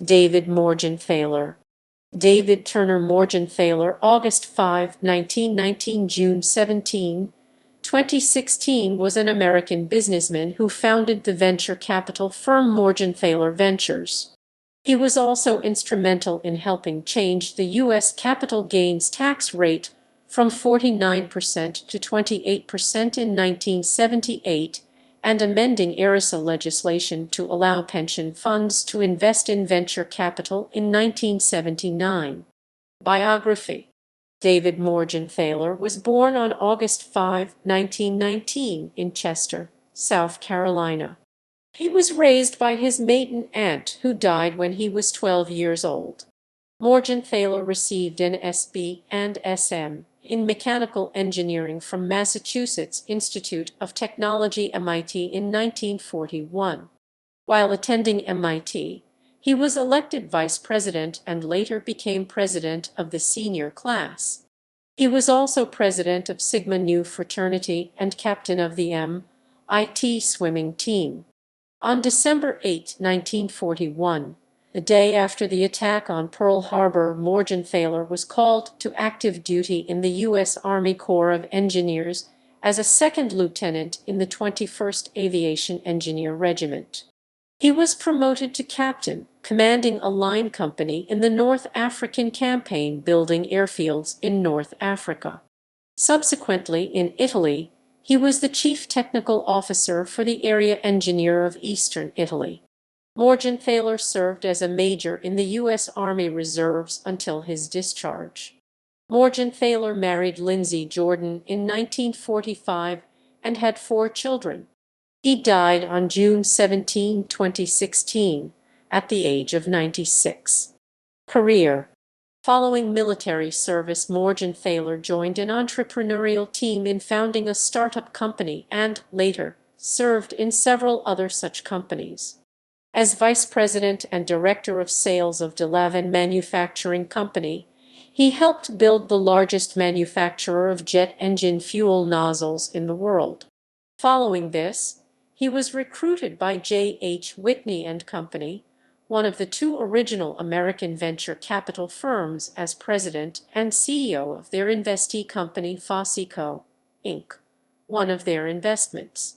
David Morgenthaler. David Turner Morgenthaler, August 5, 1919, June 17, 2016, was an American businessman who founded the venture capital firm Morgenthaler Ventures. He was also instrumental in helping change the U.S. capital gains tax rate from 49% to 28% in 1978 and amending ERISA legislation to allow pension funds to invest in venture capital in 1979. Biography. David Morgenthaler was born on August 5, 1919, in Chester, South Carolina. He was raised by his maiden aunt, who died when he was 12 years old. Morgenthaler received an SB and SM in mechanical engineering from Massachusetts Institute of Technology MIT in 1941. While attending MIT, he was elected vice president and later became president of the senior class. He was also president of Sigma Nu fraternity and captain of the MIT swimming team. On December 8, 1941, the day after the attack on Pearl Harbor, Morgenthaler was called to active duty in the U.S. Army Corps of Engineers as a second lieutenant in the 21st Aviation Engineer Regiment. He was promoted to captain, commanding a line company in the North African campaign building airfields in North Africa. Subsequently, in Italy, he was the chief technical officer for the area engineer of eastern Italy. Morgenthaler served as a major in the U.S. Army Reserves until his discharge. Morgenthaler married Lindsay Jordan in 1945 and had 4 children. He died on June 17, 2016, at the age of 96. Career. Following military service, Morgenthaler joined an entrepreneurial team in founding a startup company and, later, served in several other such companies. As vice president and director of sales of DeLavan Manufacturing Company, he helped build the largest manufacturer of jet engine fuel nozzles in the world. Following this, he was recruited by J. H. Whitney and Company, one of the 2 original American venture capital firms, as president and CEO of their investee company Fossico, Inc., one of their investments.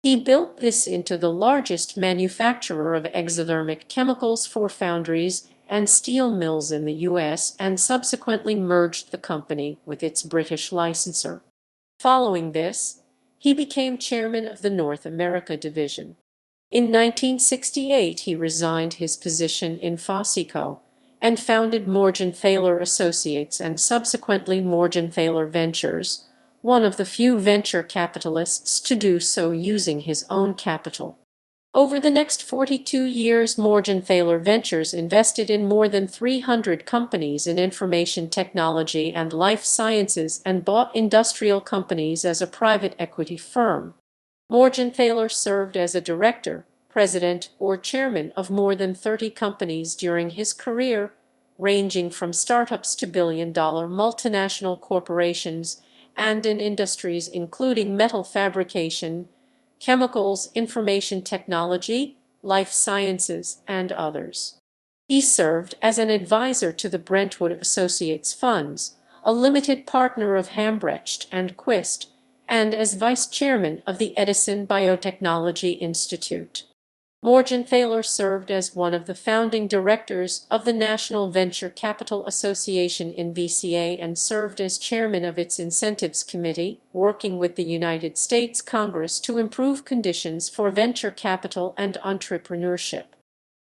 He built this into the largest manufacturer of exothermic chemicals for foundries and steel mills in the U.S. and subsequently merged the company with its British licensor. Following this, he became chairman of the North America division. In 1968, he resigned his position in Fossico and founded Morgenthaler Associates and subsequently Morgenthaler Ventures, one of the few venture capitalists to do so using his own capital. Over the next 42 years, Morgenthaler Ventures invested in more than 300 companies in information technology and life sciences and bought industrial companies as a private equity firm. Morgenthaler served as a director, president, or chairman of more than 30 companies during his career, ranging from startups to billion-dollar multinational corporations and in industries including metal fabrication, chemicals, information technology, life sciences, and others. He served as an advisor to the Brentwood Associates Funds, a limited partner of Hambrecht and Quist, and as vice chairman of the Edison Biotechnology Institute. Morgenthaler served as one of the founding directors of the National Venture Capital Association in VCA and served as chairman of its Incentives Committee, working with the United States Congress to improve conditions for venture capital and entrepreneurship.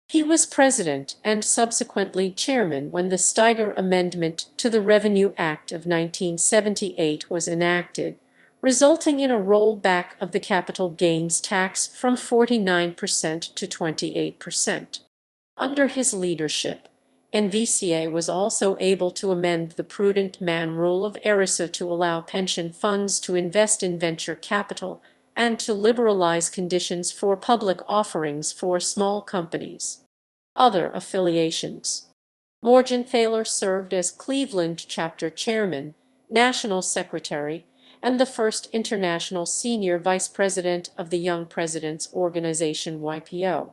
He was president and subsequently chairman when the Steiger Amendment to the Revenue Act of 1978 was enacted, resulting in a rollback of the capital gains tax from 49% to 28%. Under his leadership, NVCA was also able to amend the Prudent Man Rule of ERISA to allow pension funds to invest in venture capital and to liberalize conditions for public offerings for small companies. Other affiliations. Morgenthaler served as Cleveland chapter chairman, national secretary, and the first international senior vice president of the Young Presidents Organization YPO.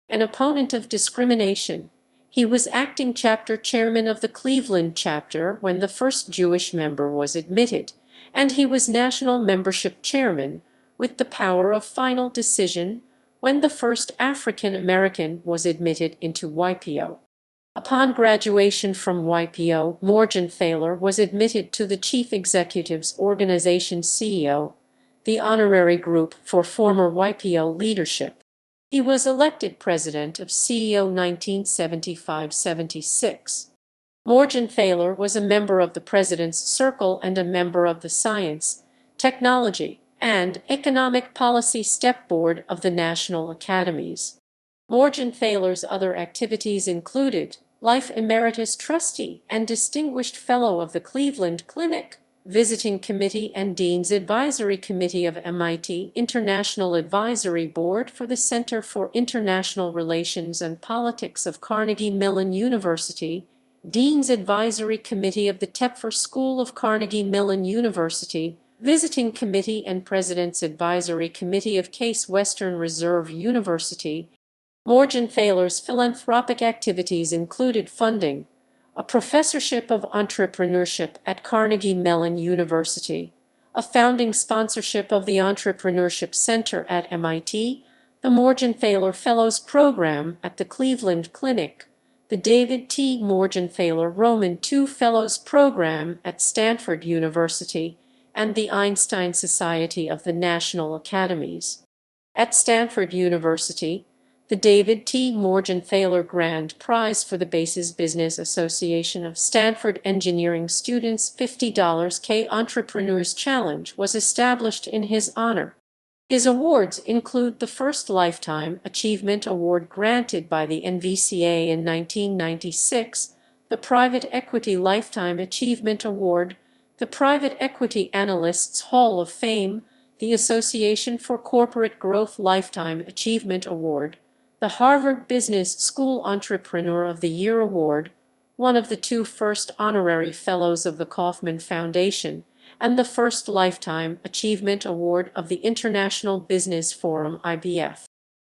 An opponent of discrimination, He was acting chapter chairman of the Cleveland chapter when the first Jewish member was admitted, and he was national membership chairman, with the power of final decision, when the first African American was admitted into YPO. Upon graduation from YPO, Morgenthaler was admitted to the Chief Executives Organization CEO, the honorary group for former YPO leadership. He was elected president of CEO 1975-76. Morgenthaler was a member of the President's Circle and a member of the Science, Technology, and Economic Policy Step Board of the National Academies. Morgenthaler's other activities included Life Emeritus Trustee and Distinguished Fellow of the Cleveland Clinic, Visiting Committee and Dean's Advisory Committee of MIT International Advisory Board for the Center for International Relations and Politics of Carnegie Mellon University, Dean's Advisory Committee of the Tepfer School of Carnegie Mellon University, Visiting Committee and President's Advisory Committee of Case Western Reserve University. Morgenthaler's philanthropic activities included funding a professorship of entrepreneurship at Carnegie Mellon University, a founding sponsorship of the Entrepreneurship Center at MIT, the Morgenthaler Fellows Program at the Cleveland Clinic, the David T. Morgenthaler Roman II Fellows Program at Stanford University, and the Einstein Society of the National Academies. At Stanford University, the David T. Morgenthaler Grand Prize for the Bases Business Association of Stanford Engineering Students $50 K Entrepreneurs Challenge was established in his honor. His awards include the first Lifetime Achievement Award granted by the NVCA in 1996, the Private Equity Lifetime Achievement Award, the Private Equity Analysts Hall of Fame, the Association for Corporate Growth Lifetime Achievement Award, the Harvard Business School Entrepreneur of the Year Award, one of the two first honorary fellows of the Kauffman Foundation, and the first Lifetime Achievement Award of the International Business Forum IBF.